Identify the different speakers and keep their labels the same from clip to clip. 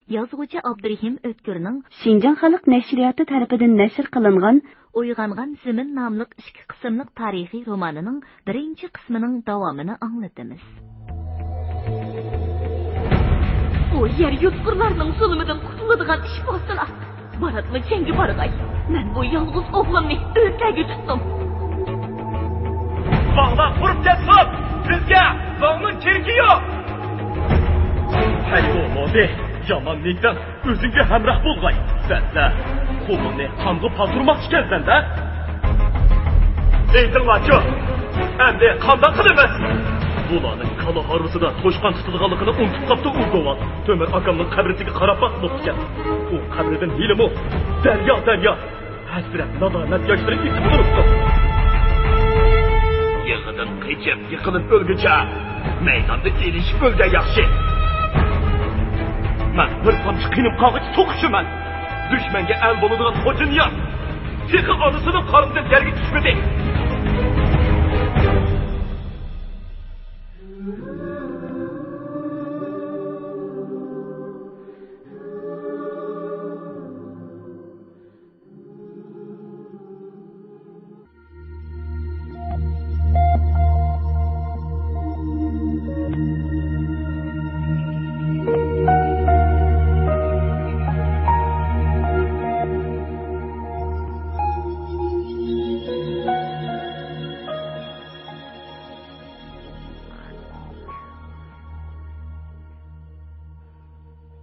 Speaker 1: Yazgıcı Abdurrahim Ötkür'nün
Speaker 2: Şinjan Xalq Nəşriyyatı tərəfindən nəşr qılınğan
Speaker 1: Uyğanğan Zimin namlıq 2 qismliq tarihi romanının 1-ci qisminin davamını anlatımız. O yer yutqurlarının zulmüdən qutuladigan iş bolsa, baratma çengi barğay. Mən bu yalğız oğlanı ötəgi tutdum.
Speaker 3: Bağlar vurup ketsin! Bizge bağının kerki yok! Hey olmadı! Yamanlıktan özünge hemrah bulgay. Sen de kolunu kanlı patırmak çıkarsan da. Eydin laço, hem de kandan kılımız. Bulanın kanı harısına toşkan tutulgalıkını unutup kaptı Urdovan. Tömer akamın kabrisine karabak boktuken. O kabriden hilim o. Derya. Hasret nadamet yaşları içip duruptu. Yığıdın kıyıp yıkılıp ölgüce. Meydanda ilişip ölde yaxşı. Ben bir tamşı kıyınıp kalgıç sokuşumen. Düşmenge el boluduğun hocun ya. Yıkı anısının karnından dergi düşmedi.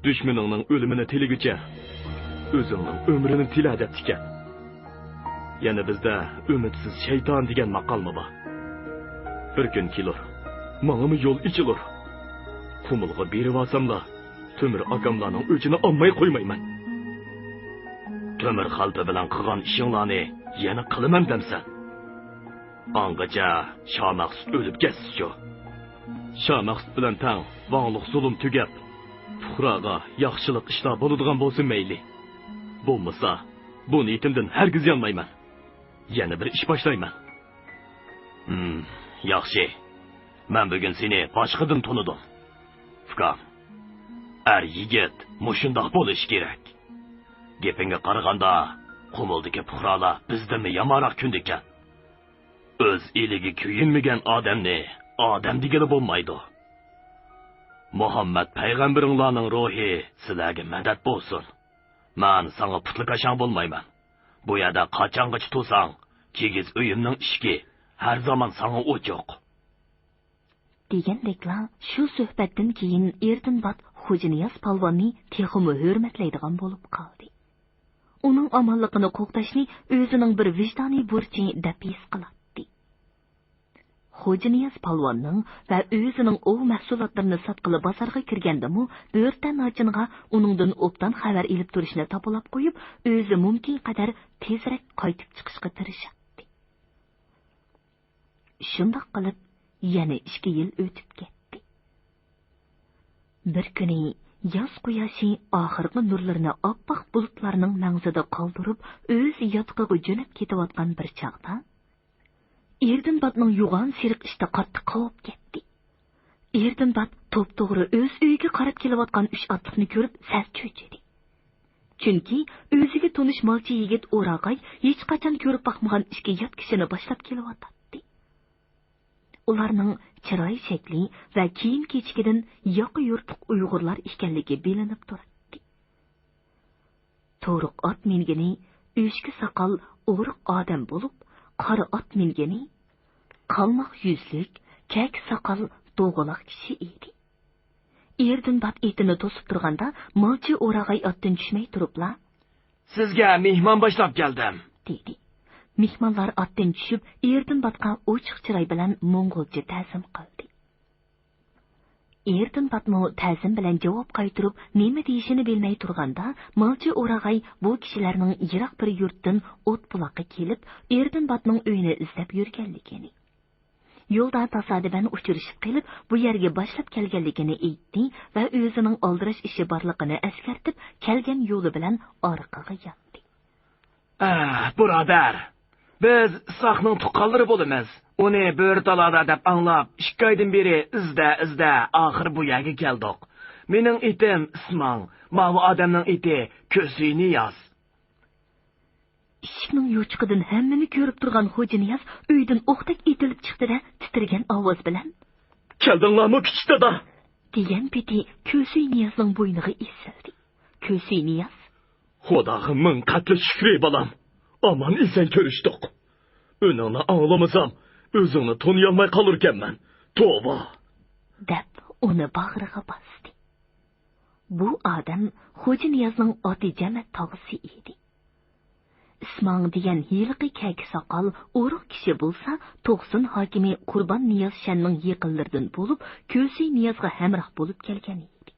Speaker 3: Düşmanının ölümüne teligice, özünün ömrünün tiladet tiken. Yani bizde ümitsiz şeytan degen makal mı var? Bir gün kilur, mağımı yol içilur. Kumulga biri vasamla, tömür akamlarının öcünü almayı koymayman. Tömür haltı bilen kıgan işinlarını yeni kılımam demsen. Angaca Şamaqsut ölüp geçsiyor. Şamaqsut bilen tan, vanlık zulüm tügep. Puhraga yaxşılık işler boluduğun bolsun meyli. Bolmasa, bu niyetimden hergiz yanmayman. Yeni bir iş başlayman. Yaxşı. Ben bugün seni başkadan tanıdım. Fukam, er yigit muşundaq bolish kerak. Gepinge qaraganda, Qumuldagi puhralar bizdan yamanroq kundikan. Öz eliga kuyinmagan odamni odam degani bo'lmaydi. Muhammad payg'ambaringlarning ruhi sizlarga madad bo'lsin. Men sana putli qashang bo'lmayman. Bu yerda qachongacha tursang, kigiz uyimning ishki har zaman sana o'choq.
Speaker 1: Degandekla shu suhbatdan keyin Ertinbot Xo'janiyaz polvonni texmi hurmatlaydigan bo'lib qoldi. Uning omonligini qo'g'dashni o'zining bir vijdoniy burchi deb his qiladi. Xo'janiyaz polvonning va o'zining ov mahsulotlarini sotqili bozorga kirgandimi, bo'rtan nochinga uningdan obdan xabar elib turishni topilib qo'yib, o'zi mumkin qadar tezroq qaytib chiqishga tirishadi. Shundoq qilib yana 2 yil o'tib ketdi. Bir kuni yoz quyoshi oxirgi nurlarini oppoq bulutlarning mangzida qoldirib, o'z yotqiga jo'nab ketayotgan bir chaqda Ertinbotning yo'g'on siriq ishda qattiq qovib ketdi. Ertinbot to'p-to'g'ri o'z uyiga qarab kelayotgan 3 otliqni ko'rib sal cho'chidi. Chunki o'ziga tonish molchi yigit O'rag'ay hech qachon ko'rib boqmagan ishga yot kishini boshlab kelyapti. Ularning chiroy shakli va kiyim kechikidan yoqi yurtiq Uyg'urlar ekanligi bilinib turibdi. To'riq ot mingani, o'shki soqol o'riq odam bo'lib, qora ot mingani qalmoq yuzlik, kak soqol do'g'aloq kishi edi. Ertinbot etini to'sib turganda, molchi O'rag'ay otdan tushmay turibla,
Speaker 3: "Sizga mehmon boshlab keldim",
Speaker 1: dedi. Mehmonlar otdan tushib, Ertinbotga ochiq chiroy bilan mo'ng'ulcha ta'zim qildi. Ertinbotmo ta'zim bilan javob qaytirib, nima deyishini bilmay turganda, molchi O'rag'ay bu kishilarning yiroq bir yurtdan o't buloqqa kelib, Ertinbotning uyini izlab yurganligini, yo'lda tasodiban uchrashib qilib, bu yerga boshlab kelganligini aytdi va o'zining oldirish ishi borligini eskartib, kelgan yo'li bilan orqaga yotdi.
Speaker 3: Birodar, biz saqning tuqqanlari bo'lamiz. Uni bo'rtalada deb anglab, 2 oydan beri izda oxir bu yerga keldik. mening itim ismang, mavi odamning iti ko'sini yoz.
Speaker 1: Eshikning yo'chiqidan hammani ko'rib turgan xo'ja Niyoz uydan o'qdek etilib chiqdi-da, titragan ovoz bilan
Speaker 3: Keldinglarmi kichik dada?
Speaker 1: degan peti Ko'si Niyozning bo'yniga esildi. Ko'si Niyoz:
Speaker 3: Xudoga ming qatli shukri balam. Aman esan ko'rishdik. Önünü ağlamasam, özünü tanıyamay kalırkenmen. Tova!
Speaker 1: deb uni bag'riga bosdi. Bu odam xo'ja Niyozning oti Jamat tog'isi edi. Ismong degan yilqi kaki soqol o'riq kishi bo'lsa, To'qsin hokimi Qurbon Niyoz Shanning yaqinlaridan bo'lib, Ko'si Niyozga hamroh bo'lib kelgan edi.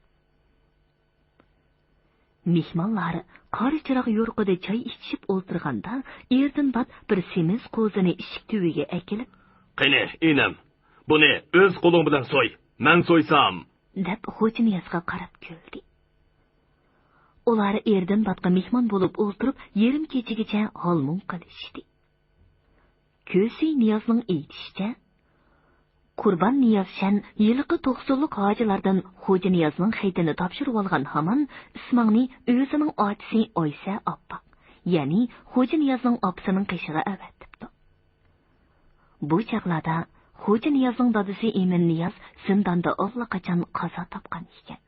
Speaker 1: Mehmonlar qora chiroq yo'rqida choy ichib o'tirganda, erdan bat bir semiz qo'zini eshik tubiga akilib,
Speaker 3: "Qani, enam, buni o'z qo'ling bilan so'y. Men so'ysam",
Speaker 1: deb xo'ja Niyozga qarab kuldi. Ular erdan batqa mehmon bo'lib o'ltirib, yarim kechagacha holmon qilishdi. Ko'si Niyozning aytishicha, Qurbon Niyozshan yilqi 90lik hojilardan xo'ja Niyozning xaytini topshirib olgan hamon Ismongni o'zining otisi Oysa oppa, ya'ni xo'ja Niyozning opasining qishiga avatibdi. Bu chaqlarda xo'ja Niyozning dadasi Emin Niyoz zindonda allaqachon qazo topgan ekan.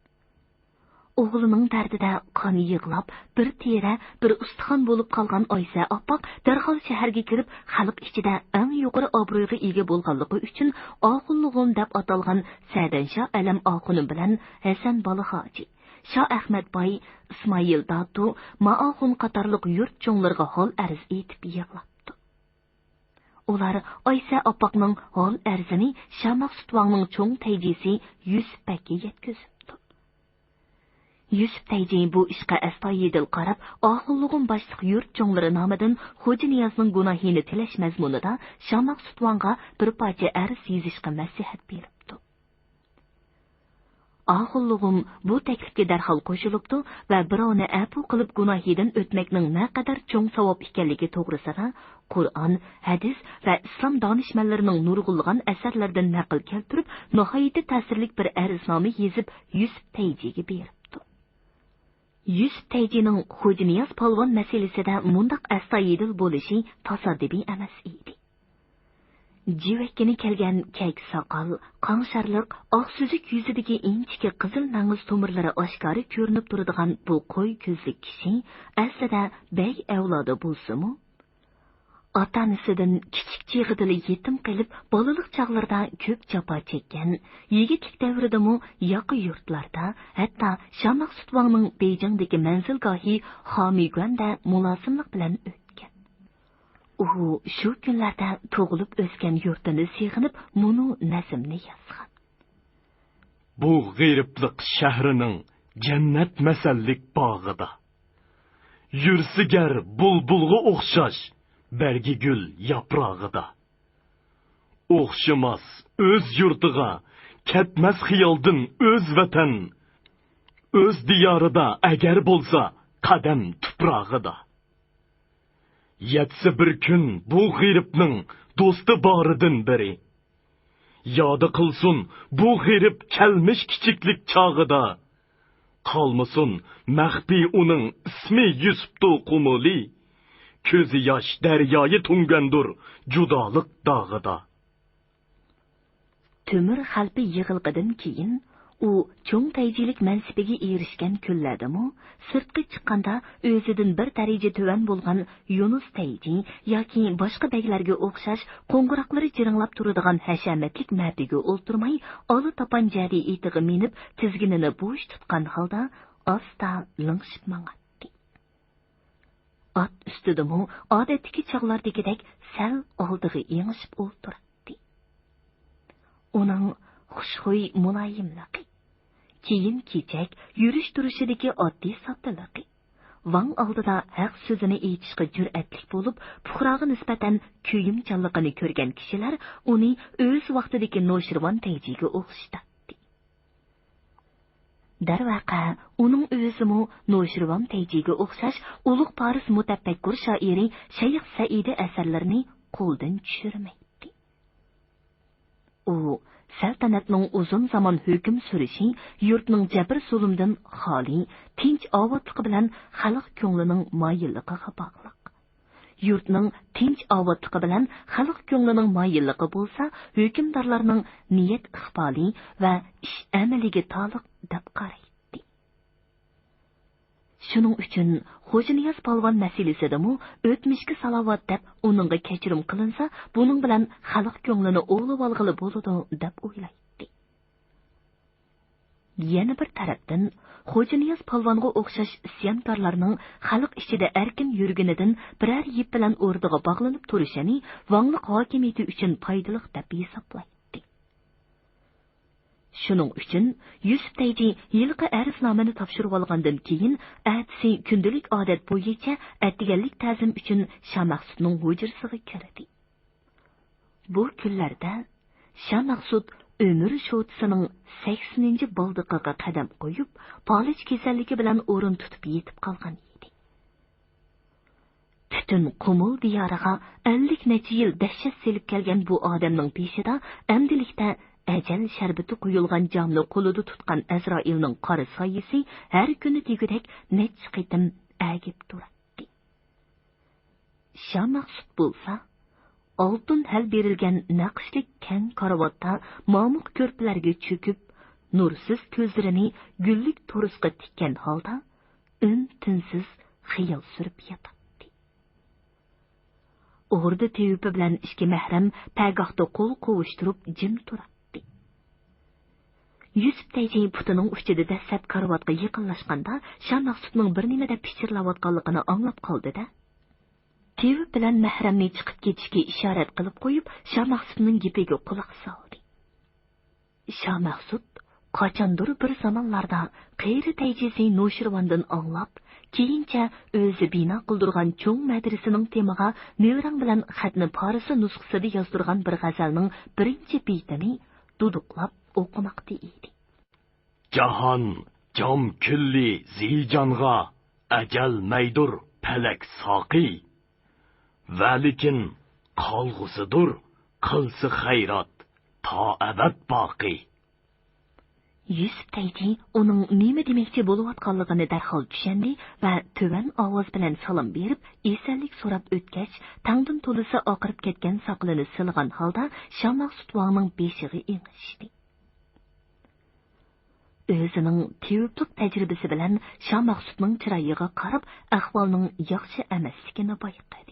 Speaker 1: O'g'lining dardida qon yig'lab, bir tera, bir ustixon bo'lib qolgan Oysa oppoq darhol shaharga kirib, xalq ichida eng yuqori obro'ga ega bo'lganligi uchun Oxunlig'im deb atalgan Sa'dansho Alam Oxunim bilan Hasan Bolaxoji, Shoh Ahmadboy, Ismoil Datu, Ma'oxun qatorliq yurt cho'nglarga hol arz etib yig'labdi. Ular Oysa oppoqning hol arzini Shoh Maqsudvongning cho'ng tayjisi Yusuf Bakka yetkazib. Yusuf Tayji bu ishqa astoydil qarab, Oxunlig'im boshliq yurt cho'nglari nomidan xo'ja Niyozning gunohini tilash mazmunida Shoh Maqsudvonga bir parcha arz yozishga maslahat beribdi. Oxunlig'im bu taklifga darhol qo'shilibdi va birovni afu qilib gunohidan o'tmakning naqadar cho'ng savob ekanligi to'g'risida Qur'on, hadis va islom donishmandlarining nurg'ulg'an asarlaridan naql keltirib, nihoyatda ta'sirli bir arznoma yozib Yusuf Tayjiga beribdi. Yusuf Tayjining xo'ja Niyoz polvon masalasida mundaq astoydil bo'lishi tasoddifiy emas edi. Jivakkini kelgan kayk soqol, qanşarliq, oq suzuk yuzidagi inchiki qizil nangiz tomirlari oshkora ko'rinib turadigan bu qo'y ko'zli kishi aslida bey avlodi bo'lsa-mu, ota-onasidan kichik chig'ida yetim qilib, bolalik chog'larida ko'p jafo chekkan, yigitlik davridami yoqi yurtlarda, hatto Shoh Maqsudvongning Beyjingdagi manzilgohi Xomiganda mulosimlik bilan o'tgan. U shu kunlarda tug'ilib o'sgan yurtini seg'inib, munu nazmni yozgan.
Speaker 3: Bu g'ayribliq shahrining jannat masallik bog'ida yursigar bulbulga o'xshash bergi gül yaprağıda. O'xshamas öz yurtiga, ketmas xiyoldan öz vatan, öz diyorida agar bo'lsa qadam tuprog'ida. Yetsi bir kun bu g'iribning do'sti boridan biri. Yodi qilsin bu g'irib kelmish kichiklik chog'ida. Qolmasin maxfiy uning ismi Yusuftu Qumuli. Ko'zi yosh daryoyi tungandur judolik dog'ida.
Speaker 1: Temir xalpi yig'ilqidan keyin u cho'ng tayjilik mansibiga erishgan kunlardami, sirtqa chiqqanda o'zidan bir daraja tuvan bo'lgan Yunus Tayji yoki boshqa baglarga o'xshash qo'ng'iroqlari jiringlab turadigan hashamatlik mardiga o'ltirmay, oli tapanjali etiga minib, tizginini bo'sh tutgan holda asta lingshib mang'atdi. At ustidami odatdagi chog'lardagidek sal oldiga yengishib o'ltirdi. Uning xushxuy muloyimligi, kiyim-kechak, yurish-turishidagi oddiy soddaligi, Vang oldida haq so'zini aytishga jur'atlik bo'lib, puhroga nisbatan kuyimchanligini ko'rgan kishilar uni o'z vaqtidagi Noshirvon Tayjiga o'xshatdi. Darvaqa, uning o'zimi Noshirvon Tayjiga o'xshash ulug' Paris mutafakkur shoiri Shayx Saidi asarlarini qo'ldan tushirmaydi. U saltanatning uzun zaman hüküm sürüşü, yurtning jabr zulmdan xoli, tinch ovotligi bilan xalq ko'nglining moyilligiga bog'liq. Yurtning tinch ovotligi bilan xalq ko'nglining moyilligi bo'lsa, hukmdorlarning niyat iqboli va ish amaliga taalluq deb qaraydi. Shuning uchun Xo'janiyaz polvon masalasidami o'tmishga salovat deb uningga kechirim qilinsa, buning bilan xalq ko'nglini o'g'lib olg'ili bo'ladi deb o'ylaydi. Yana bir tarafdan Xo'janiyaz polvonga o'xshash isyankorlarning xalq ichida erkin yurganidan biror yip bilan o'rniga bog'lanib turishini Vangliq hokimiyati uchun foydali deb hisoblaydi. Shuning uchun Yusuf Tayji yilqi arifnomani topshirib olgandan keyin atsi kundalik odat bo'yicha atdiganlik ta'zim uchun Shamaqsudning hujrasiga kirdi. Bu kunlarda Shamaqsud ömür sho'tisining 80-baldiqiga qadam qo'yib, polij kasalligi bilan o'rin tutib yetib qolgan edi. Butun Qumul diyoriga 50 necha yil dahshat selib kelgan bu odamning beshida amdilikda ajal sharbati quyilgan jamni qo'lida tutgan Azroilning qora soyisi har kuni tegudek necha qitim agib turadi. Shamaqsud bo'lsa, oltin hal berilgan naqshlik keng karavotda momiq ko'rpalarga cho'kib, nursiz ko'zlarini gullik to'risqa tikkan holda tinsiz xiyol surib yotadi. O'rda tevipi bilan ishki mahram pagahda qo'l qovushtirib jim turadi. Yusuf Tayji putining uchida dastlab karavotga yaqinlashganda Shamaqsudning bir nima deb pichirlayotganligini anglab qoldi-da. Tevib bilan mahramni chiqib ketishga ishorat qilib qo'yib, Shamaqsudning gapiga quloq soldi. Shamaqsud qachondir bir zamonlarda Qeyri Tayjisi Noshirvandan anglab, keyincha o'zi bino qildirgan cho'ng madrasining temaga nevrang bilan xatni parisi nusxasida yozdirgan bir g'azalning birinchi beytini duduqlab o'qimoqda edi.
Speaker 3: Jahon jom kulli zijonga ajal maydur palak soqi. Valikin qolg'usidur qilsi xayrat to abad boqi.
Speaker 1: Yusuf Tayji uning nima demoqchi bo'layotganligini darhol tushundi va tuvan ovoz bilan salom berib, esanlik so'rab o'tgach, tangdan to'lisa oqirib ketgan soqolini silgan holda Shamaqsud vangning beshiga engishdi. O'zining teviblik tajribasi bilan Shamaqsudning chiroyiga qarab, ahvolning yaxshi emasligini bayqadi.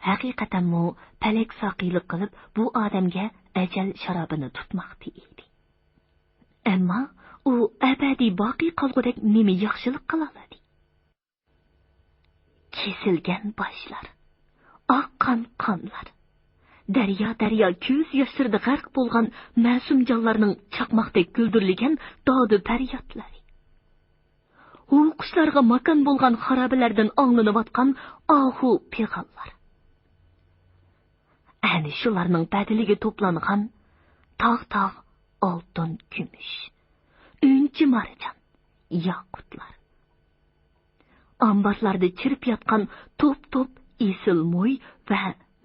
Speaker 1: Haqiqatanmi palak soqiylik qilib, bu odamga ajal sharobini tutmoqda edi. Ammo u abadiy boqiy qolgudek nima yaxshilik qila oladi? Kesilgan boshlar, oqqan qonlar, daryo ko'z yoshlarida g'arq bo'lgan ma'sum jonlarning chaqmoqdek guldirligan dodu faryodlari. U qushlarga makon bo'lgan xarobalardan anglanayotgan ohu pig'onlar. Ani shularning badiliga to'plangan tog' oltin, kumush, unchi marjon, yoqutlar. Ambarlarda chirib yotgan to'p esil mo'y va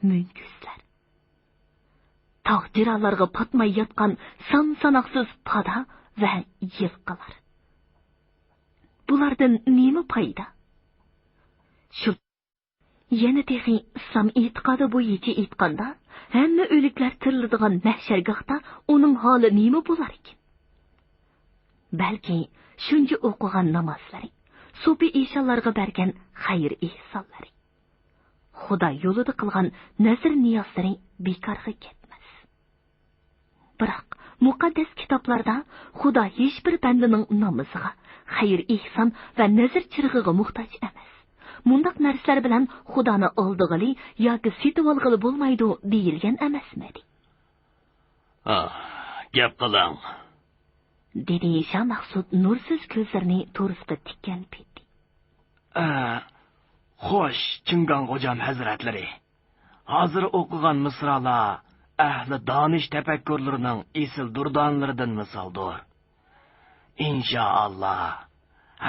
Speaker 1: munguzlar. Tog' jiralarga patmay yotgan son-sanoqsiz pada va yilqilar. Bulardan nima foyda? Shu yana texi islom e'tiqodi bo'yicha aytganda, hamma o'liklar tiriladigan mahshargohda uning holi nima bo'lar ekan? Balki shuncha o'qigan namozlari, so'pi ishonlarga bergan xayr ehsonlari, Xudo yo'lida qilgan nazr niyozlari bekorga ketmas. Biroq muqaddas kitoblarda Xudo hech bir bandaning namoziga, xayr ehson va nazr chirig'iga muhtoj emas. Mundaq narsalar bilan Xudoni oldig'ili yoki setib olg'ili bo'lmaydi deyilgan emasmidi?
Speaker 3: Gap qiling,
Speaker 1: dedi Shamaqsud nursiz ko'zlarini to'risqa tikkan peti.
Speaker 3: Xo'sh, Chingon xo'jam hazratlari, hozir o'qigan misralar ahli donish tafakkurlarining esil durdonlaridan misoldir. Inshaalloh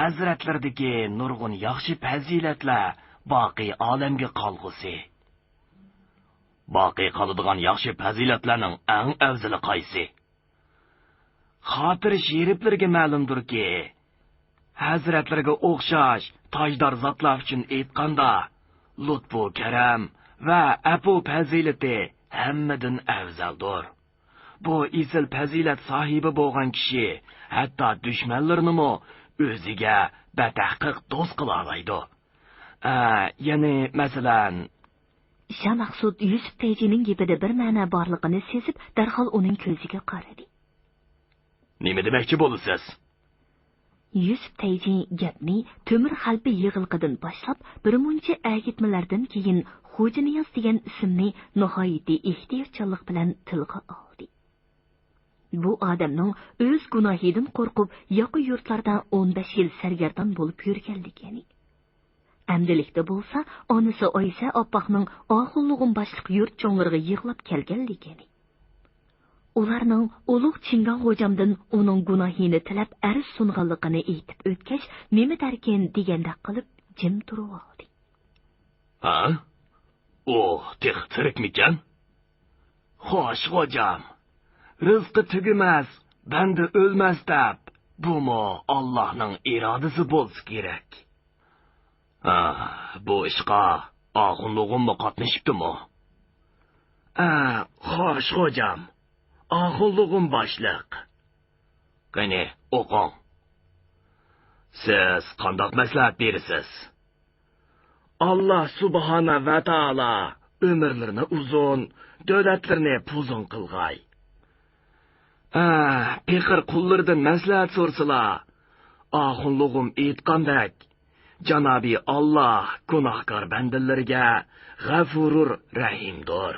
Speaker 3: hazratlardagi nurg'un yaxshi fazilatlar boqiy olamga qolg'usi. Baqi qoladigan yaxshi fazilatlarning eng afzali qaysi? Xotir sheriflarga ma'lumdirki, hazratlarga o'xshash tojdor zotlar uchun aytganda, lutfu karam va afu fazilati hammadan afzaldir. Bu isil fazilat sohibi bo'lgan kishi hatto dushmanlarini o'ziga batahqiq do'st qila oladi. Ya'ni masalan,
Speaker 1: Shah Maqsud Yusuf Tayjining gapida bir ma'no borligini sezib, darhol uning ko'ziga qaradi.
Speaker 3: Nima demoqchi bo'lasiz?
Speaker 1: Yusuf Tayji gapni Temir Xalbi yig'ilqidan boshlab, bir muncha agitmalardan keyin Xo'janiyaz degan ismni nihoyatda ehtiyotchanlik bilan tilga oldi. Bu odamning o'z gunohidan qo'rqib, yoqi yurtlarda 15 yil sargardon bo'lib yurganligini. Amdilikda bo'lsa, onasi Oysa oppoqning oxunlig'in boshliq yurt cho'nglariga yig'lab kelganligini. Ularning ulug' Chingan xo'jamdan uning gunohini tilab arz sunganligini aytib o'tkash, nima darkin deganda qilib jim turib oldi.
Speaker 3: Ha? Tek tirikmikan? Xo'sh, xo'jam. Rizqi tugumas, banda o'lmas deb, bu Allohning irodasi bo'lsa kerak. Bu ishqa oxunlig'immi qatnashibdimi? Xo'sh, xo'jam. Oxunlig'im boshliq. Qani, o'qing. Siz qandoq maslahat berasiz? Allah subhana va taala ömürlerini uzun, davlatlarni puzun qilg'ay. Pekir qullardan maslahat so'rsalar, oxunlig'im aytgandek, Janobi Allah gunohkor bandalarga g'afurur rahimdir.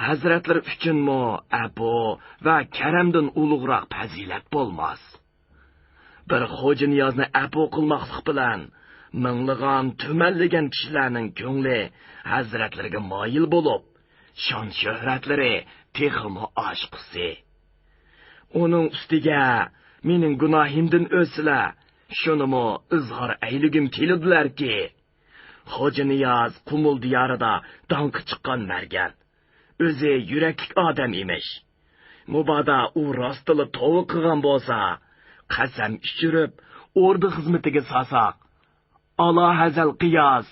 Speaker 3: Hazratlar uchunmi abu va karamdan ulug'roq fazilat bo'lmas. Bir Xo'janiyozni abu qilmoqlik bilan minglagan tumanlagan kishilarning ko'ngli hazratlarga moyil bo'lib, shon shuhratlari texmi oshqisi. Uning ustiga mening gunohimdan o'slar, shunimi izhor ayligim kelibdilarki, Xo'janiyoz Qumul diyorida donqi chiqqan margan. O'zi yurakli odam emish. Mubodo u rostili tovuq qilgan bo'lsa, qasam ichirib, o'rda xizmatiga sasoq. Allah hazal qiyos,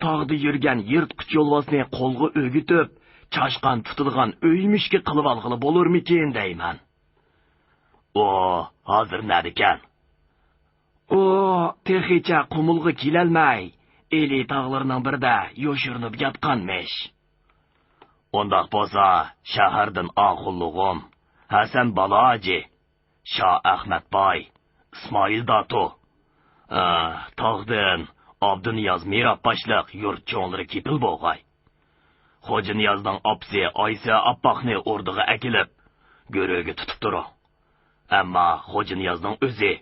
Speaker 3: tog'da yurgan yirtqich yo'lvosni qo'lga o'gitib, chashqan tutilgan o'ymishga qilib olg'ili bo'lurmikin deyman. Hozir nadikan? Texicha Qumulga kelolmay, Eli tog'larining birida yo'shirinib yotganmish. Ondoq bo'lsa, shahardan oxunlig'im, Hasan Baloji, Shoh Ahmadboy, Ismoil Datu, tog'dan Abduniyoz Merab boshliq yurt cho'nglari kepil bo'lg'ay. Xo'janiyozning opsi Oysa oppoqni o'rdiga akilib, go'ro'ga tutib turib. Ammo Xo'janiyozning o'zi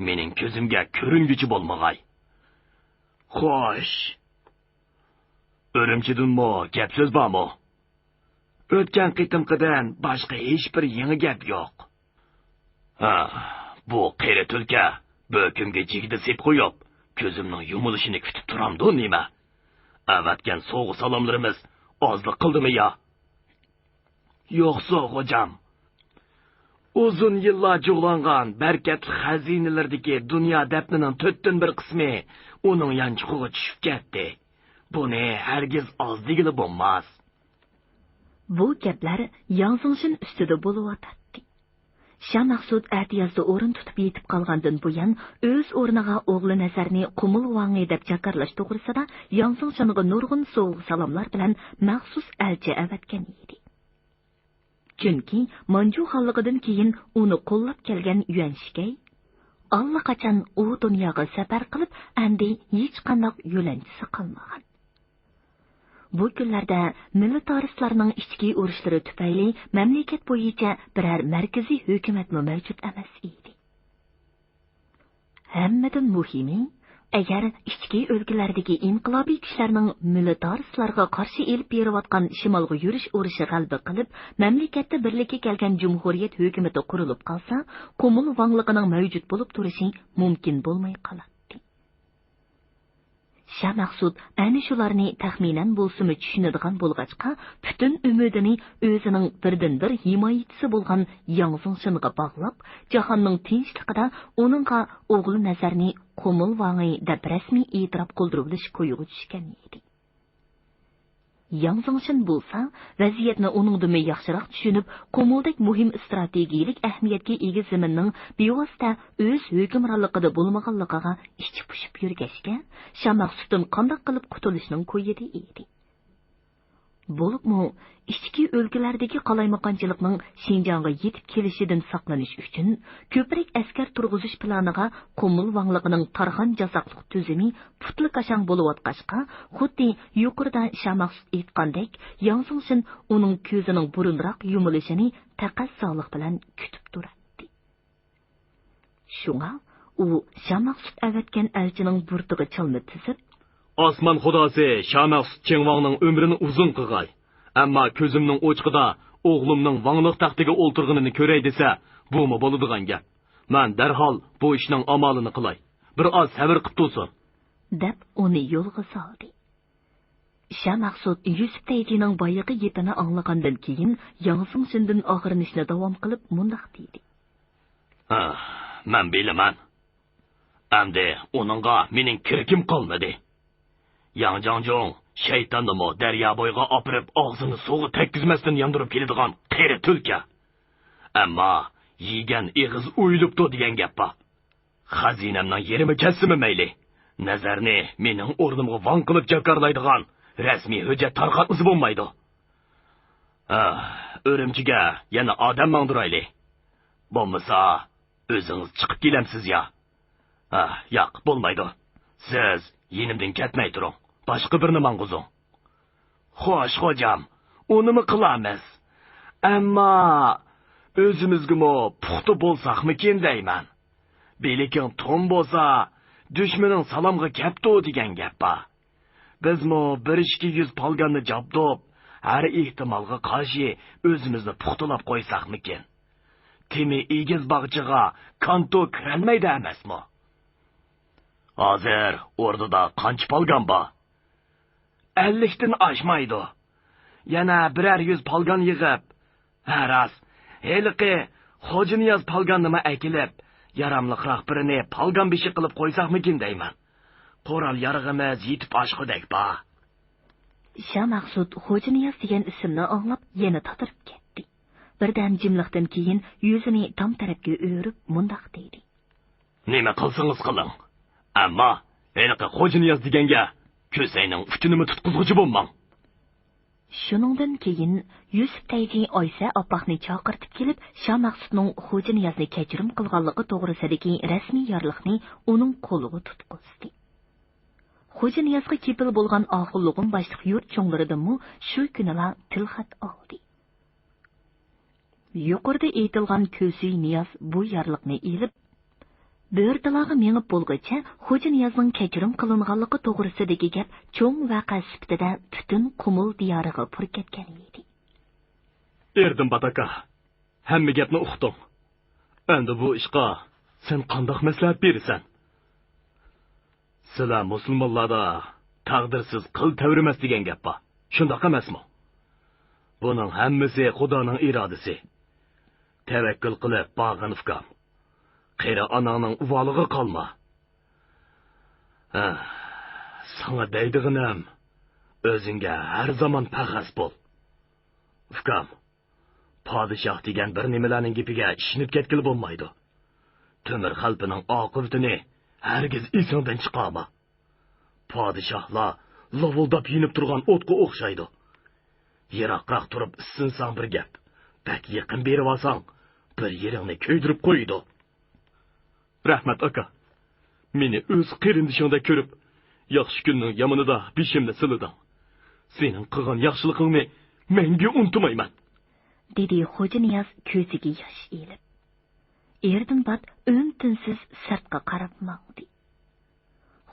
Speaker 3: mening ko'zimga ko'ringuchi bo'lmag'ay. Xo'sh. O'rimchidinmi gap so'z bormi? O'tgan qitimqidan boshqa hech bir yangi gap yo'q. Bu qeri tulka bo'kimga jigdi sep qo'yib, ko'zimning yumilishini kutib turamdi nima? Avatgan so'g'i salomlarimiz ozlik qildimi ya? Yo'qsa, xo'jam. Uzun yillar jo'g'langan barkatli xazinalardagi dunyo dafnining 4/1 qismi uning yanchiqig'iga tushib ketdi. Buni hargiz oz degili bo'lmas.
Speaker 1: Bu gaplar Yanzingshin ustida bo'layotdi. Shah Maqsud atiyazda o'rin tutib yetib qolgandan buyon o'z o'rniga o'g'li Nazarni Qumul Vangi deb chakarlash to'g'risida Yanzingshinga nurg'un so'g' salomlar bilan maxsus elchi avatgan edi. Chunki Manju xonligidan keyin uni qo'llab kelgan Yuanshigay allaqachon u dunyoga safar qilib, endi hech qanday yo'lanchisi qolmagan. Bu kunlarda militaristlarning ichki urushlari tufayli mamlakat bo'yicha biror markaziy hukumat mavjud emas edi. Hammadan muhimi, agar ichki o'lkalardagi inqilobiy kuchlarning militaristlarga qarshi elib berayotgan shimolga yurish urushi g'alaba qilib, mamlakatda birlikka kelgan jumhuriyat hukumati qurilib qolsa, Qumul vangligining mavjud bo'lib turishi mumkin bo'lmay qoladi. Şah Maqsud әні şularni təxminən bolsumu düşünüdüğən bolğaçqa, bütün ümidini özünün birdən-bir himayətçisi bolğan Yang Zongşinға bağlap, cahanның tinchliqida onunğa oğlu nəzərini Qomul Vangi dəb rəsmi etiraf qıldırılış qoyuğu düşkən edi. Yang Zongşin bolsa, vəziyyətni onundan yaxşıraq düşünüb, Qomuldək mühim strategiyilik əhmiyyətə ega zaminning bevosita öz hükümranlığında bolmağanlığına içi puşub yurgashga, Şah Maqsuddan qandaq qilib qutulishning ko'yidi edi. Bo'libmi, ichki o'lkalardagi qalaymaqonchilikning Xinjiangga yetib kelishidan saqlanish uchun ko'prik askar turg'izish planiga Qomul Vangligining Tarxan jazoqliq tuzumi putli qashang bo'layotqashqa, xuddi yuqorida Shah Maqsud aytgandek, Yang Zongşin uning ko'zining burunroq yumilishini taqazzoliq bilan kutib turardi. Shunga u Shah Maqsud avatgan elchining burtig'i chalni tizib,
Speaker 3: Osman xudosi Shah Maqsud Chengvangning umrini uzun qilg'ay. Ammo ko'zimning o'chqida o'g'limning Vangliq taxtiga o'ltirganini ko'ray desa, bumi bo'ladigan gap. Men darhol bu ishning amalini qilay. Bir oz sabr qilib tursin,
Speaker 1: deb uni yo'lga soldi. Shah Maqsud Yusuf Tayjining boyagi gapini anglagandan keyin Yang Zongşindan og'irinishni davom qilib mundaq dedi.
Speaker 3: Men bilaman. Endi uningga mening kirkim qolmadi. Yang Zhangzhong shaytonni daryo bo'yiga opirib, og'zini suvga tekkizmasdan yondirib keladigan qeri tulka. Ammo yegan eg'iz o'yilibdi degan gap bor. Xazinamning yerimi kasimi mayli. Nazarni mening o'rnimga van qilib jakarlaydigan rasmiy hujjat tarqatmasi bo'lmaydi. O'rimchiga yana odam mangdirayli. Bo'lmasa o'zingiz chiqib kelamsiz ya. Yo'q, bo'lmaydi. Siz yenimdan ketmay turing. Boshqa birni mang'uzing. Xo'sh, xo'jam, unimi qilamiz? Ammo o'zimizga puxta bo'lsaqmikin deyman. Belikin to'n bo'lsa, dushmaning salomga kapti degan gap bor. Bizmi 1-200 polganni jabdob, har ehtimolga qarshi o'zimizni puxtalab qo'ysaqmikin? Temi egiz bag'chiga kanto kirolmaydi emasmi? Hozir o'rnida qancha polgan bor? 50 dan oshmaydi. Yana 100 polgan yig'ib, haras, heliqi Xo'janiyaz polgannimi akilib, yaramliqroq birini polgan beshi qilib qo'ysaqmikin deyman. Qo'ral yarig'imiz yetib oshqudek bor.
Speaker 1: Shah Maqsud Xo'janiyaz degan ismni anglab yana tatirib ketdi. Birdan jimliqdan keyin yuzini tom tarafga o'rib mundaq dedi.
Speaker 3: Nima qilsangiz qiling. Ammo heliqi Xo'janiyaz deganga ko'sayning uchunimi tutqizuvchi bo'lmang.
Speaker 1: Shuningdan keyin Yusuf Tayji Oysa opaqni chaqirtib kelib, Shah Maqsudning Xo'janiyazni kechirim qilganligi to'g'risidagi rasmiy yorliqni uning qo'liga tutqizdi. Xo'janiyazga kepil bo'lgan oxirlig'im boshliq yurt cho'nglaridanmi shu kunlar tilxat oldi. Yuqorida aytilgan Ko'suy Niyoz bu yorliqni elib, Bördalağı mengib bo'lgacha Xo'janiyazning kechirim qilinganligi to'g'risidagi gap cho'ng vaqa sifatida butun Qumul diyoriga pur ketgan edi.
Speaker 3: Erdim Bataka, hamma gapni uqdim. Endi bu ishqa sen qandoq maslahat berasan? Sizlar musulmonlarda taqdirsiz qil tavrimas degan gap bor. Shundoq emasmi? Buning hammasi Xudoning irodasi. Tavakkul qilib bag'in fikam. Qera anangning uvalig'i qolma. Sana deydig'inim, o'zingga har zaman paxas bo'l. Ukam, podshoh degan bir nimalarning gapiga ishinib ketgil bo'lmaydi. Temir xalqining oqibatini hargiz esingdan chiqarma. Podshohlar lovuldab yinib turgan o'tga o'xshaydi. Yiroqroq turib issinsang bir gap, bak yaqin berib olsang, bir yeringni kuydirib qo'ydi. Rahmat aka, meni o'z qarindishingda ko'rib, yaxshi kunning yamonida beshimni siliding. Sening qilgan yaxshiligingni menga unutmayman,
Speaker 1: dedi Xo'janiyaz ko'ziga yosh elib. Erdan bat o'ng-tinsiz sirtqa qarab mangdi.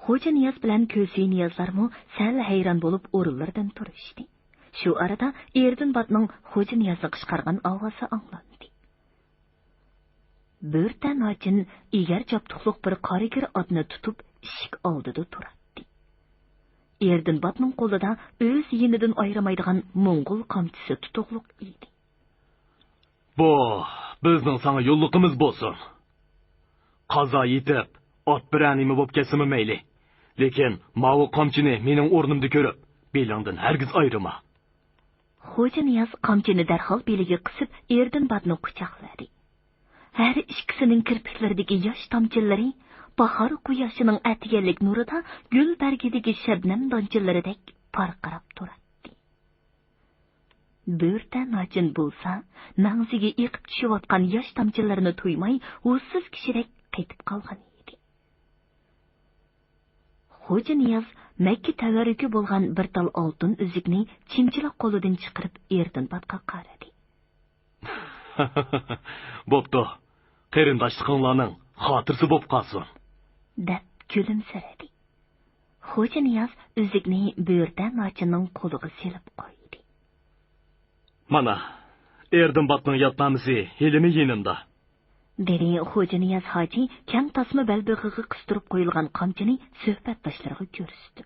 Speaker 1: Xo'janiyaz bilan Ko'suy Niyozlarmi sal hayron bo'lib o'rinlaridan turishdi. Shu arada Erdan batning Xo'janiyazni qishqargan ovozi anglandi. Börtan achin egar choptuqliq bir qarigir otni tutib eshik oldida turardi. Erdinbatning qo'lida o'z yenidan ayramaydigan Mo'ng'ul qamchisi tutuqliq edi.
Speaker 3: Bu bizning sana yo'lliqimiz bo'lsin. Qazo yetib, ot biranimi bo'lib kesimi mayli. Lekin mavu qamchini mening o'rnimda ko'rib, belingdan hargiz ayrima.
Speaker 1: Xo'ja Niyoz qamchini darhol beliga qisib Erdinbatni quchoqladi. Har ikkisining kirpiklaridagi yosh tomchilari bahor quyoshining atiganlik nurida gul bargidagi shabnam donchillaridek parqirab turadi. Bo'rta nochin bo'lsa, mag'ziga eqib tushayotgan yosh tomchillarini to'ymay, o'zsiz kishidek qaytib qolgan edi. Xo'ja Niyoz Makka tavarruki bo'lgan bir tal oltin uzukni chimchiloq qo'lidan chiqarib Erdinbatga qaradi.
Speaker 3: Bo'pti. Qarindoshliginglarning xotirasi bo'lib qolsin,
Speaker 1: deb kulimsiradi. Xo'ja Niyoz uzukni bo'rta nochinning qo'liga selib qo'ydi.
Speaker 3: Mana, Erdinbatning yotmamisi helimi yenimda.
Speaker 1: dedi Xo'ja Niyoz hoji kang tasma balbig'iga qistirib qo'yilgan qamchini suhbatdoshlariga ko'rsatdi.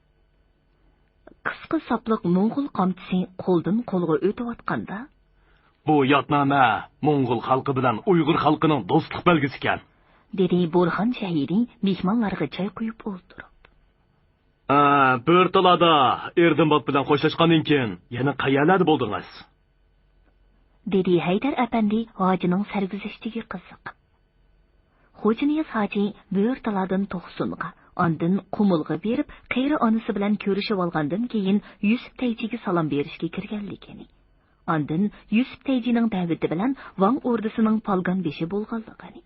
Speaker 1: Qisqa sapliq Mo'ng'ul qamchisi qo'ldan qo'lga o'tayotganda,
Speaker 3: bu yotnama Mo'ng'ul xalqi bilan Uyg'ur xalqining do'stlik belgisi ekan,
Speaker 1: dedi Burxon shahidi mehmonlarga choy quyib o'ltirib.
Speaker 3: Bo'rtalada Erdinbat bilan xo'shlashgandan keyin yana qayerlarda bo'ldingiz?
Speaker 1: dedi Haydar apandi hojining sarguzashtiga qiziqib. Xo'ja Niyoz hoji Bo'rtaladan To'qsunga, ondan Qumulga berib, qayri onasi bilan ko'rishib olgandan keyin Yusuf Tayjiga salom berishga kirganligini. Ondan Yusuf Tayjining da'vati bilan Vang ordisining polgon beshi bo'lganligini.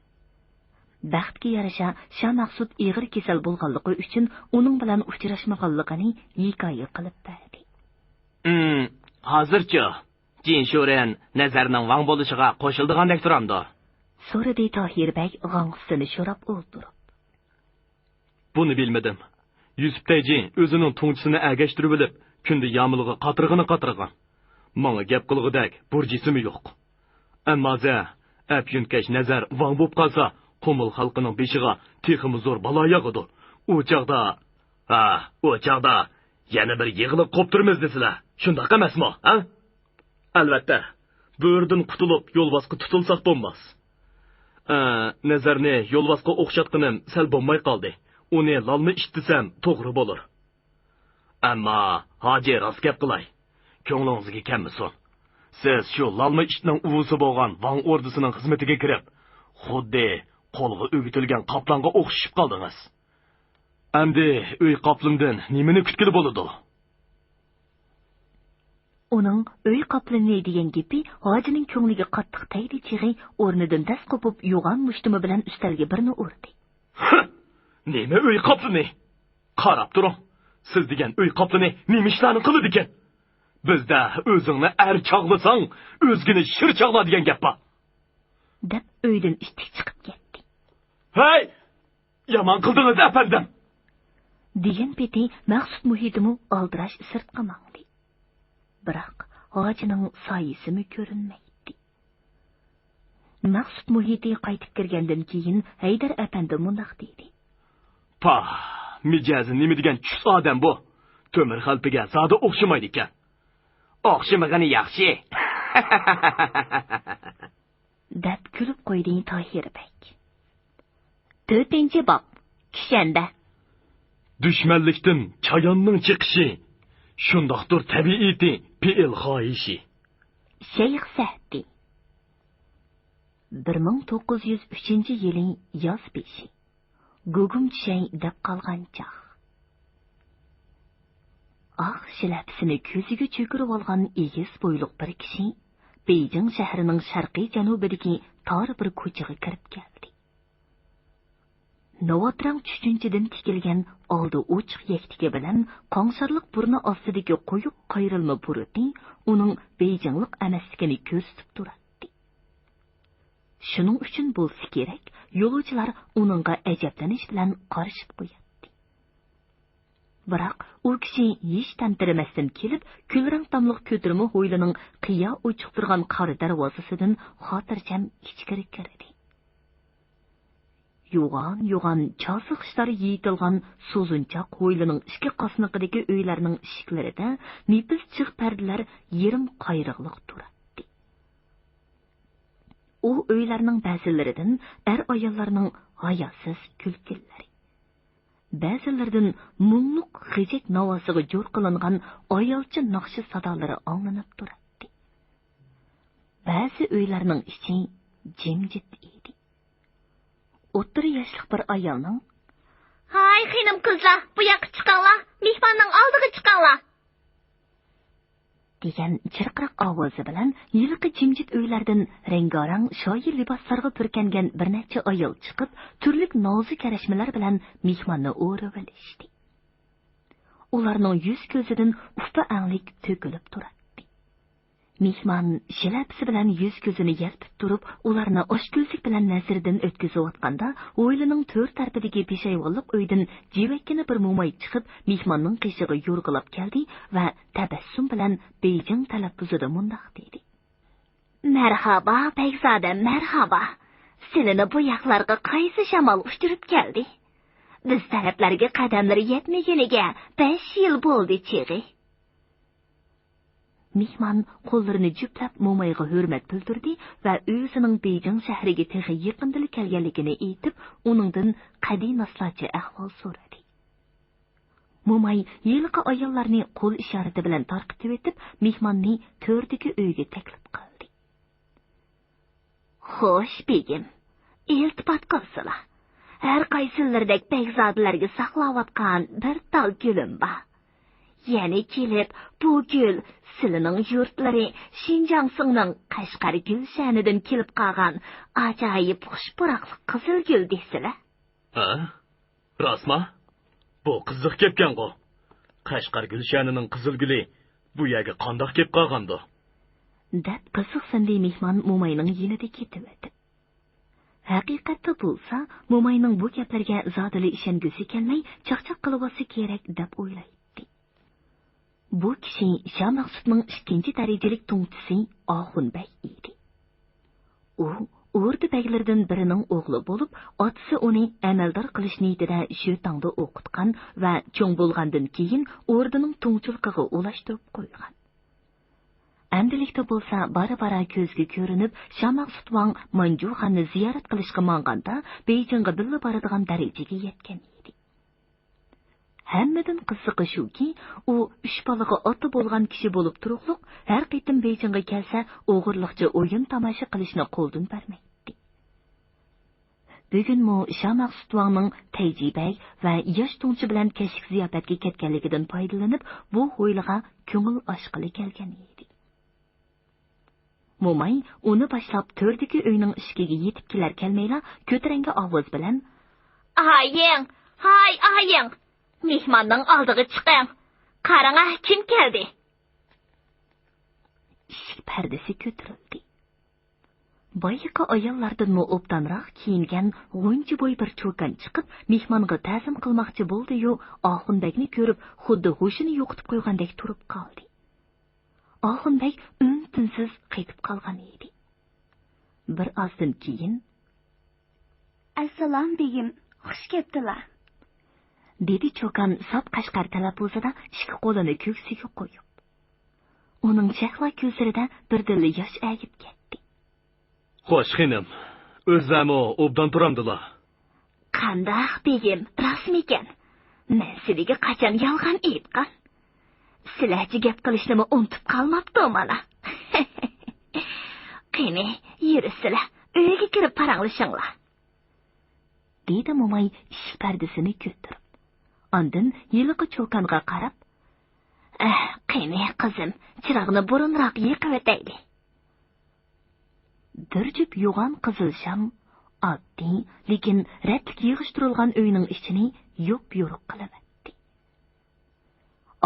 Speaker 1: Baxtga yarasha Shah Maqsud ig'ir kasal bo'lganligi uchun uning bilan uchrashmaganligini hikoya qilib berdi.
Speaker 3: Hozircha Jin Shoren nazarning Vang bo'lishiga qo'shildigandek turamdi.
Speaker 1: so'radi Tohirbek g'ong'isini sho'rab o'ltirib.
Speaker 3: Buni bilmadim. Yusuf Tayji o'zining to'nchisini agashtirib bilib, kunda yomilg'i qatirg'ini. Menga gap qilg'idak burjisimi yo'q. Ammo apyunkash nazar Vang bo'lib qolsa, Qumul xalqining beshiga teximi zo'r balo yog'idi. U chaqda yana bir yig'ilib qoptirmiz desizlar. Shundoq emasmi, ha? Albatta, bo'rdan qutulib yo'lbosqa tutilsak bo'lmas. Nazarni yo'lbosqa o'xshatqinim sal bo'lmay qoldi. Uni lolni ishtisam to'g'ri bo'lar. Ammo hoji rost gap qilay. Ko'nglingizga kelmasin. Siz shu lolni ishning uvusi bo'lgan Vang ordisining xizmatiga kirib, xuddi qo'lga o'gitilgan qoplonga o'xshashib qoldingiz. Endi uy qoplimdan nimani kutkili bo'ladi?
Speaker 1: Uning uy qoplini degan gapi hojining ko'ngliga qattiq tegdi chig'i o'rnidan dast qopib yo'g'on mushtimi bilan ustalga birni urdi.
Speaker 3: Nima uy qoplini? Qarab turing. Siz degan uy qoplini nima ishlarni qiladi ekan? Bizda o'zingni chog'lasang, o'zgini shir chog'la degan gap bor.
Speaker 1: deb uydan ishtik chiqib ketdi.
Speaker 3: Hey! Yomon qildingiz apandim.
Speaker 1: degan peti Maqsud muhitimu aldirash sirtqa mangdi. Biroq hojining soyisimi ko'rinmaydi. Maqsud muhiti qaytib kirgandan keyin Haydar apandi mundaq dedi.
Speaker 3: Mijazi nima degan chus odam bu? To'mir xalpiga zoda o'xshamaydi ekan. O'xshamagani yaxshi.
Speaker 1: deb kulib qo'ydi Tohirbek. 4-bob kishanda.
Speaker 3: Dushmanlikdan chayonning chiqishi shundoqdir tabiiyati fe'l xohishi.
Speaker 1: Shayx Sa'di 1903-yilning yoz beshi. Gugum tushay deb qolgan chaq. Shilapsini ko'ziga cho'kirib olgan egiz bo'yliq bir kishi Beijing shahrining sharqiy janubidagi tor bir ko'chaga kirib keldi. Novatrang tushunchadan tikilgan oldi ochiq yaktika bilan qongsarliq burni ostidagi qo'yib qayrilma burati uning Beijinglik emasligini ko'rsatib turadi. Shuning uchun bo'lsa kerak, yo'lovchilar uningga ajablanish bilan qarashib qo'yadi. Biroq u kishi hech tantirmasdan kelib, kulrang tamliq ko'tirma ho'ylining qiya ochiq turgan qor darvozasidan xotirjam ichkari kirdi. yo'g'on chosiqishlari yeyitilgan so'zunchoq hovlining ikki qosniqidagi uylarning eshiklarida nefis chiq pardalar yerim qayriqliq turadi. U uylarning ba'zilaridan ayollarning hayosiz kulgillari, ba'zilaridan mungluq g'ijik navosiga jo'r qilingan ayolcha naqshi sadolari anglanib turadi. Ba'zi uylarning ichi jimjit edi. O'ttir yoshli bir ayolning
Speaker 4: "Hay, xinim qizlar, bu yoqqa chiqinglar, mehmonning oldiga chiqinglar"
Speaker 1: degan chirqiroq ovozi bilan yilqi jimjit uylardan rangarang shoyi liboslarga purkangan bir necha ayol chiqib, turli nozik karashmalar bilan mehmonni o'rib olishdi. Ularning yuz ko'zidan ufpa anglik to'kilib turadi. Mehmon shilapsi bilan yuz ko'zini yalpib turib, ularni oshko'zlik bilan nazardan o'tkazayotganda, o'ylining to'rt tarafidagi peshayvonlik uydan jivakkina bir mo'may chiqib, mehmonning qishig'i yo'rg'ilab keldi va tabassum bilan Beijing talaffuzida mundoq dedi:
Speaker 4: "Marhaba, Begzoda, marhaba. Seni bu yoqlarga qaysi shamol uchirib keldi? Biz taraflarga qadamlari yetmaguniga 5 yil bo'ldi, chig'i."
Speaker 1: Mehmon qo'llarini juplab mo'mayga hurmat bildirdi va o'zining Beijing shahriga texi yaqindili kelganligini aytib, uningdan qadiy maslahatchi ahvol so'radi. Mo'may yilqi ayollarni qo'l ishorati bilan tarqitib etib, mehmonni to'rdagi uyga taklif qildi.
Speaker 4: "Xo'sh, begim, iltifot qilsizlar. Har qaysilaridek begzodlarga saqlayotgan bir tal gulim bor. Yana kelib, bu gul sizning yurtlari Xinjiangning Qashqar gulshanidan kelib qolgan ajoyib xushpuroqli qizil gul desizlar."
Speaker 3: Ha? Rostmi? Bu qiziq kelgan-ku. Qashqar gulshanining qizil guli bu yerga qandoq kelib qolgandi?
Speaker 1: deb qiziqsindi mehmon mo'mayning yonida ketib o'tdi. Haqiqatda bo'lsa, mo'mayning bu gaplarga zodili ishongisi kelmay, chaqchaq qilib olsa kerak deb o'ylaydi. Bu kishi Shah Maqsudning ikkinchi darajalik to'ngchisi Oxunbay edi. U o'rda baglardan birining o'g'li bo'lib, otasi uni amaldor qilish niyatida shu tongda o'qitgan va cho'ng bo'lgandan keyin o'rdining to'ngchiligiga ulashtirib qo'ygan. Amdilikda bo'lsa, bara-bara ko'zga ko'rinib, Shah Maqsud Wang Manjuxonni ziyorat qilishga manganda Beijingga billa boradigan darajaga yetgan edi. Hammadan qizig'i shuki, u uch bolaga ota bo'lgan kishi bo'lib turuqliq, har qitim Beijingga kelsa, o'g'irliqcha o'yin tomosha qilishni qo'ldan bermaydi. Bugun mo Shah Maqsud Wangning tajribay va yosh to'ngchi bilan kashk ziyofatga ketganligidan foydalanib, bu ho'yliga ko'ngil ochqili kelgan edi. Mo'may uni boshlab to'rdagi uyning ishigiga yetib kelar kelmayla ko'tarangi ovoz bilan:
Speaker 4: "Aying, hay aying, mehmonning oldiga chiqing. Qarang, kim keldi?"
Speaker 1: Eshik pardasi ko'tarildi. Boyqa ayollardan obdanroq kiyingan g'unji bo'y bir cho'kan chiqib, mehmonga ta'zim qilmoqchi bo'ldi-yu, Oxunbekni ko'rib, xuddi hushini yo'qotib qo'ygandek turib qoldi. Oxunbek un-tinsiz qaytib qolgan edi. Bir ozdan keyin:
Speaker 2: "Assalom begim, xush kelibdilar"
Speaker 1: dedi cho'kan sop Qashqar talaffuzida ikki qo'lini ko'ksiga qo'yib. Uning chaqla ko'zlarida birdilla yosh agib ketdi.
Speaker 3: Xo'sh, xinim, o'zlami obdan turamdilar.
Speaker 4: "Qandoq begim, rasmi ekan. Men sizga qachon yolg'on aytgan? Sizlarga gap qilishni unutib qolmabdi mana." "Qani, yursizlar, uyga kirib paranglashinglar"
Speaker 1: dedi mo'may eshik pardasini ko'tarib. Ondan yiliqi cho'kanga qarab:
Speaker 4: "Qani qizim, chiroqni burunroq yoqib o'taydi."
Speaker 1: Dirjib yo'g'on qizil sham oddiy, lekin ratlik yig'ishtirilgan uyning ichini yo'q-yo'riq qilib o'tdi.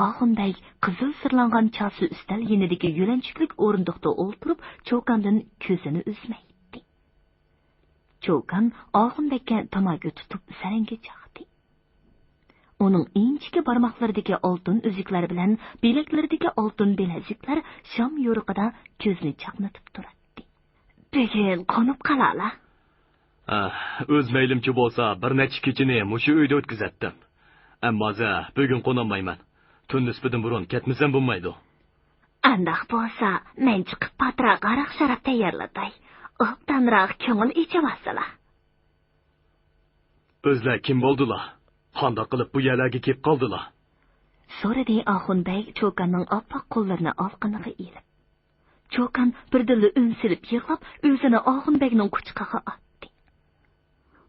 Speaker 1: Oxunbay qizil sirlangan chosi ustal yenidagi yo'lanchiklik o'rindiqda o'ltirib, cho'kandan ko'zini uzmaydi. Cho'kan Oxunbekka tamaki tutib saranga chaqdi. Uning inchiki barmoqlaridagi oltin uzuklar bilan bilaklaridagi oltin bilaziklar sham yo'riqida ko'zni chaqnatib turadi.
Speaker 4: "Bugun qo'nib qolala."
Speaker 3: O'z maylimchi bo'lsa, bir necha kechini mushu uyda o'tkazatdim. Ammo bugun qo'nolmayman. Tun nisbidan burun ketmasam bo'lmaydi.
Speaker 4: Andaq bo'lsa, men chiqib patroq aroq sharab tayyorlatay. Obdanroq ko'ngil ichavasizlar.
Speaker 3: O'zlar kim bo'ldilar? Qanday qilib bu yerlarga kelib qoldilar?
Speaker 1: so'radi Oxunbay Cho'kanning oppoq qo'llarini olqiniga ilib. Cho'kan birdilla unsilib yig'lab, o'zini Oxunbayning quchqig'iga otdi.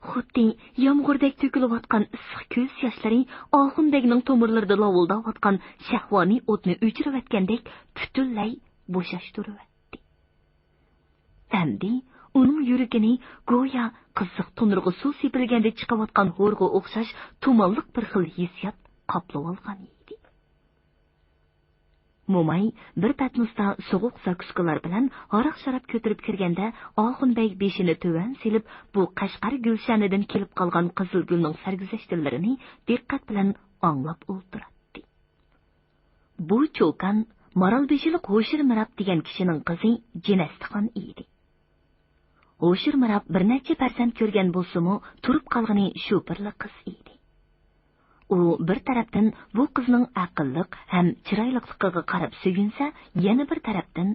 Speaker 1: Xuddi yomg'irdak to'kilayotgan issiq ko'z yoshlari Oxunbayning tomirlarida lovuldayotgan shahvoniy o'tni o'chirayotgandek butunlay bo'shashtiribdi. Endi uning yuragini go'yo qiziq tunurg'i suv sepilganda chiqayotgan ho'rg'a o'xshash tumanliq bir xil hissiyot qoplab olgan edi. Mo'may bir patmusda so'g'uq zakuskalar bilan aroq sharab ko'tarib kirganda Oxunbay beshini tuvan silib, bu Qashqar gulshanidan kelib qolgan qizil gulning sarguzashtlarini diqqat bilan anglab o'ltirdi. Bu Cho'kan Maralbeshilik Ho'shir Mirab degan kishining qizi Jinastixon edi. Ho'shir Mirab bir necha farzand ko'rgan bo'lsa-mu, turib qolgani shu birla qiz edi. U bir tarafdan bu qizning aqlliq ham chiroyliqligiga qarab suyunsa, yana bir tarafdan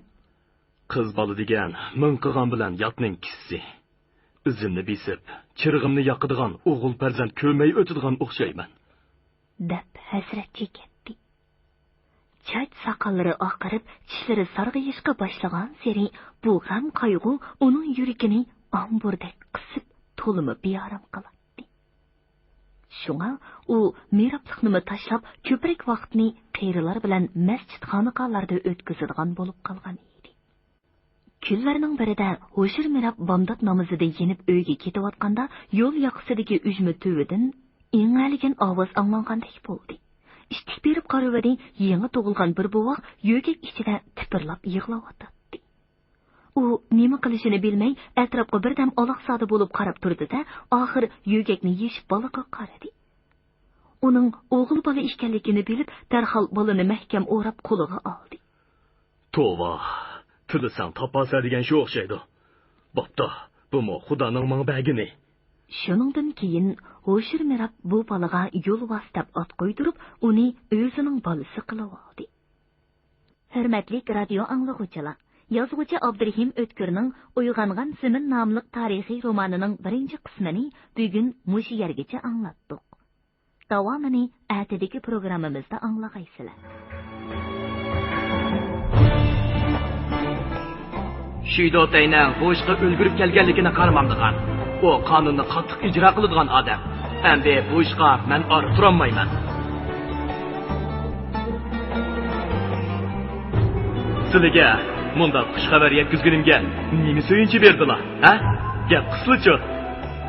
Speaker 3: qiz bola degan ming qilgan bilan yotning kissisi. Izimni besib, chirg'imni yoqadigan o'g'il farzand ko'rmay o'tadigan o'xshayman.
Speaker 1: deb hasrat chekdi. Chach soqollari oqarib, tishlari sarg'ayishga boshlagan seri bu ham qayg'u uning yuragini omburdek qisib, to'limi beorom qildi. Shunga u meroblikni tashlab, ko'prik vaqtni qeyrilar bilan masjid xonaqalarda o'tkazadigan bo'lib qolgan edi. Kunlarning birida Ho'shir Mirab bomdod namozida yenib uyga ketayotganda yo'l yoqasidagi ujma tuvidan ingaligan ovoz anglangandek bo'ldi. Ishtik berib qarayverdi, yangi tug'ilgan bir bovoq yo'gak ichida tipirlab yig'layotdi. U nima qilishini bilmay, atrofga birdam aloqsada bo'lib qarab turdi-da, oxir yo'gakni yeshib bolaga qaradi. Uning o'g'il bola ekanligini bilib, darhol bolani mahkam o'rab qo'liga oldi.
Speaker 3: Tova, tilisang topasa degan shu o'xshaydi. Bo'pti, bu Xudoning manbagini.
Speaker 1: Shuningdan keyin Ho'shir Mirab bu bolaga yo'l vostab ot qo'ydirib, uni o'zining bolasi qilib oldi. Hurmatli radio anglag'uvchilar, yozuvchi Abdurahim O'tkirning Uyg'ongan Simin nomli tarixiy romanining birinchi qismini bugun mushu yergacha anglatdik. Davomini atidagi programmamizda anglag'aysizlar.
Speaker 3: Shidotayning bo'shqa o'lgirib kelganligini qaramamdigan. O qonunni qattiq ijro qiladigan odam. Endi bu ishga men orib turolmayman. Sizlarga munda xush xabar yetkazgunimga nima so'yinchi berdilar, ha? Gap qislichi.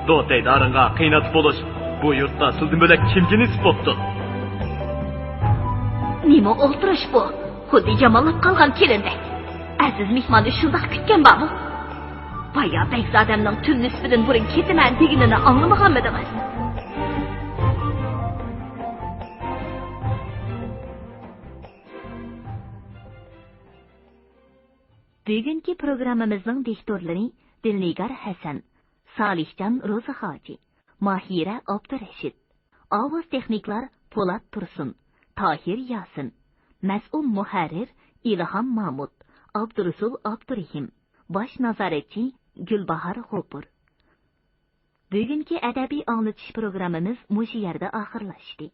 Speaker 3: Dotay daringa qiynatib bo'lish bu yurtda sizdan bo'lak kimga nisb bo'pti?
Speaker 4: Nima o'ltirish bu? Xuddi yamallab qolgan kelindek. Aziz mehmonni shundoq kutgan bormi? Baya Begzodamning tun nisbidan burun ketaman deganini anglamaganmidingiz?
Speaker 1: Bugungi programmamizning diktorlari Dilnigar Hasan, Salihjon Ro'zaxoji, Mahira Abdurashid, ovoz texniklar Po'lat Tursun, Tohir Yasin, mas'ul muharrir Ilhom Mahmud, Abdurasul Abdurahim, bosh nazoratchi Gulbahor G'ofur. Bugungi adabiy anglatish programmamiz mushu yerda oxirlashdi.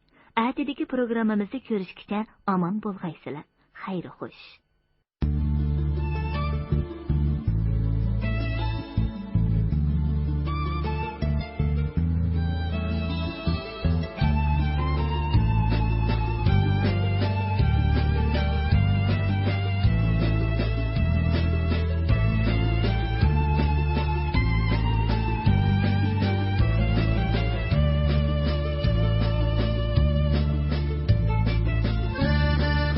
Speaker 1: Atidagi programmamizni ko'rishgacha omon bo'lg'aysizlar. Xayr xo'sh.